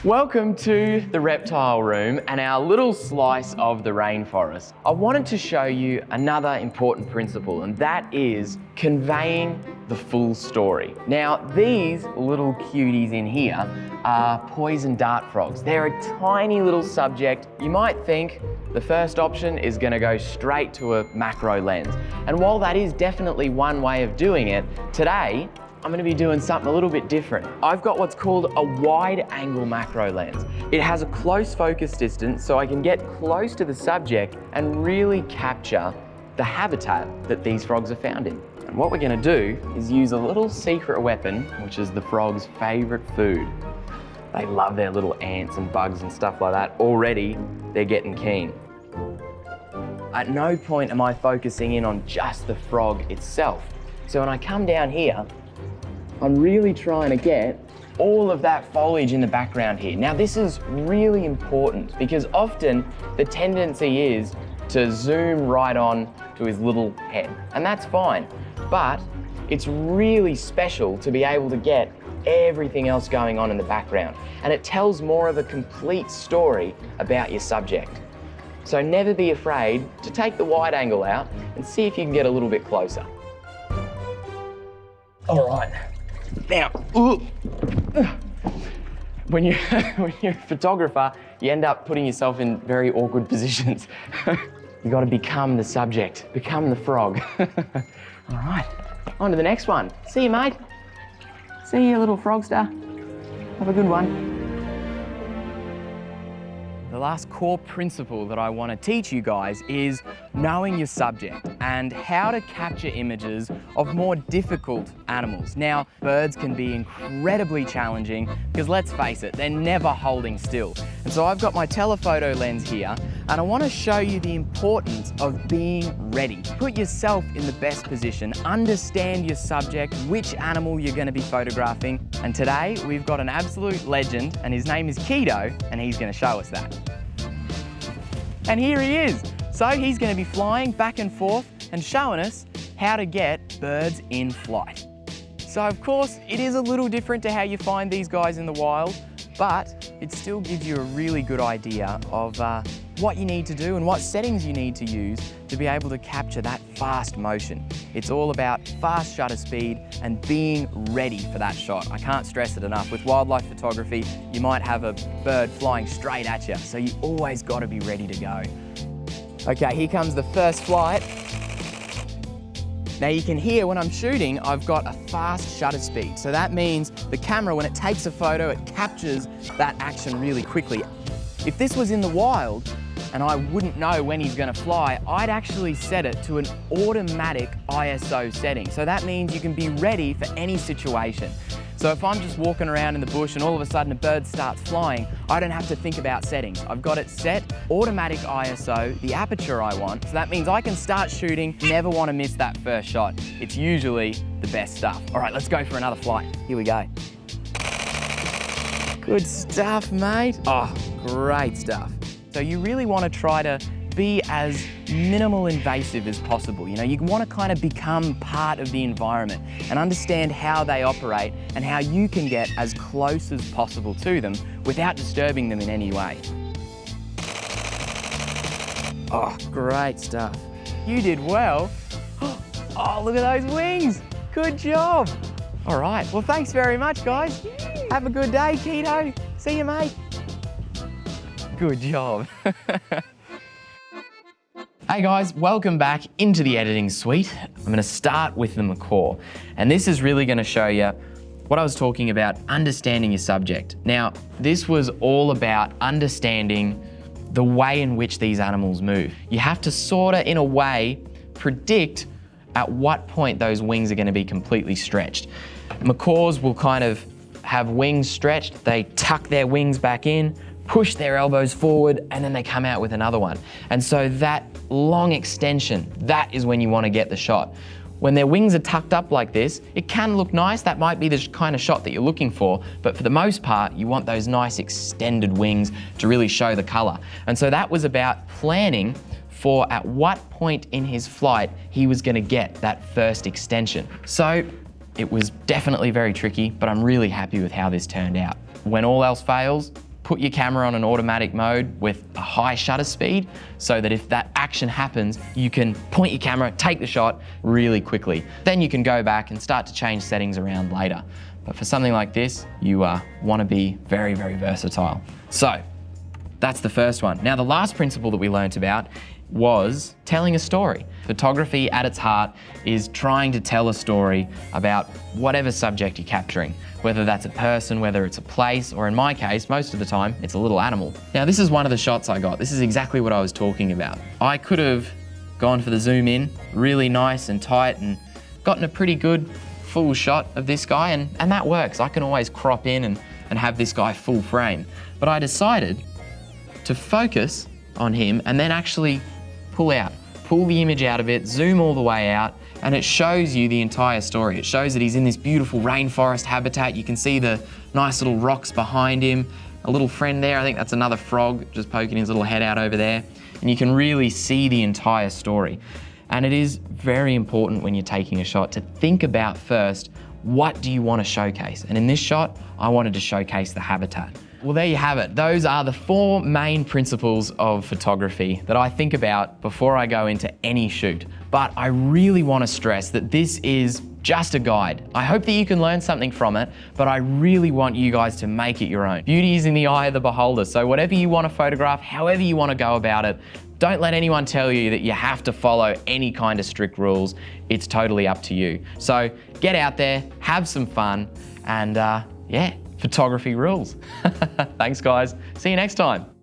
Welcome to the reptile room and our little slice of the rainforest. I wanted to show you another important principle, and that is conveying the full story. Now, these little cuties in here are poison dart frogs. They're a tiny little subject. You might think the first option is going to go straight to a macro lens. And while that is definitely one way of doing it, today I'm going to be doing something a little bit different. I've got what's called a wide angle macro lens. It has a close focus distance so I can get close to the subject and really capture the habitat that these frogs are found in. And what we're going to do is use a little secret weapon, which is the frog's favorite food. They love their little ants and bugs and stuff like that. Already, they're getting keen. At no point am I focusing in on just the frog itself. So when I come down here, I'm really trying to get all of that foliage in the background here. Now, this is really important because often the tendency is to zoom right on to his little head, and that's fine. But it's really special to be able to get everything else going on in the background, and it tells more of a complete story about your subject. So never be afraid to take the wide angle out and see if you can get a little bit closer. All right. Now, when you're a photographer, you end up putting yourself in very awkward positions. You got to become the subject, become the frog. All right, on to the next one. See you, mate. See you, little frogster. Have a good one. The last core principle that I want to teach you guys is knowing your subject and how to capture images of more difficult animals. Now, birds can be incredibly challenging because let's face it, they're never holding still. And so I've got my telephoto lens here and I want to show you the importance of being ready. Put yourself in the best position, understand your subject, which animal you're going to be photographing. And today we've got an absolute legend and his name is Keto and he's going to show us that. And here he is. So he's going to be flying back and forth and showing us how to get birds in flight. So of course, it is a little different to how you find these guys in the wild, but it still gives you a really good idea of what you need to do and what settings you need to use to be able to capture that fast motion. It's all about fast shutter speed and being ready for that shot. I can't stress it enough. With wildlife photography, you might have a bird flying straight at you, so you always got to be ready to go. Okay, here comes the first flight. Now you can hear when I'm shooting, I've got a fast shutter speed. So that means the camera, when it takes a photo, it captures that action really quickly. If this was in the wild, and I wouldn't know when he's going to fly, I'd actually set it to an automatic ISO setting. So that means you can be ready for any situation. So if I'm just walking around in the bush and all of a sudden a bird starts flying, I don't have to think about settings. I've got it set, automatic ISO, the aperture I want. So that means I can start shooting, never want to miss that first shot. It's usually the best stuff. All right, let's go for another flight. Here we go. Good stuff, mate. Oh, great stuff. So you really want to try to be as minimal invasive as possible. You know, you want to kind of become part of the environment and understand how they operate and how you can get as close as possible to them without disturbing them in any way. Oh, great stuff. You did well. Oh, look at those wings. Good job. All right, well, thanks very much, guys. Have a good day, Keto. See you, mate. Good job. Hey guys, welcome back into the editing suite. I'm going to start with the macaw, and this is really going to show you what I was talking about, understanding your subject. Now, this was all about understanding the way in which these animals move. You have to sort of, in a way, predict at what point those wings are going to be completely stretched. Macaws will kind of have wings stretched, they tuck their wings back in, push their elbows forward, and then they come out with another one. And so that long extension, that is when you want to get the shot. When their wings are tucked up like this, it can look nice. That might be the kind of shot that you're looking for, but for the most part, you want those nice extended wings to really show the color. And so that was about planning for at what point in his flight he was going to get that first extension. So it was definitely very tricky, but I'm really happy with how this turned out. When all else fails, put your camera on an automatic mode with a high shutter speed so that if that action happens, you can point your camera, take the shot really quickly. Then you can go back and start to change settings around later. But for something like this, you want to be very, very versatile. So that's the first one. Now, the last principle that we learnt about was telling a story. Photography at its heart is trying to tell a story about whatever subject you're capturing, whether that's a person, whether it's a place, or in my case, most of the time, it's a little animal. Now, this is one of the shots I got. This is exactly what I was talking about. I could have gone for the zoom in, really nice and tight, and gotten a pretty good full shot of this guy, and that works. I can always crop in and have this guy full frame. But I decided to focus on him and then actually pull the image out of it, zoom all the way out, and it shows you the entire story. It shows that he's in this beautiful rainforest habitat. You can see the nice little rocks behind him, a little friend there. I think that's another frog just poking his little head out over there. And you can really see the entire story. And it is very important when you're taking a shot to think about first, what do you want to showcase? And in this shot, I wanted to showcase the habitat. Well, there you have it. Those are the 4 main principles of photography that I think about before I go into any shoot. But I really want to stress that this is just a guide. I hope that you can learn something from it, but I really want you guys to make it your own. Beauty is in the eye of the beholder. So whatever you want to photograph, however you want to go about it, don't let anyone tell you that you have to follow any kind of strict rules. It's totally up to you. So get out there, have some fun, and yeah, photography rules. Thanks guys, see you next time.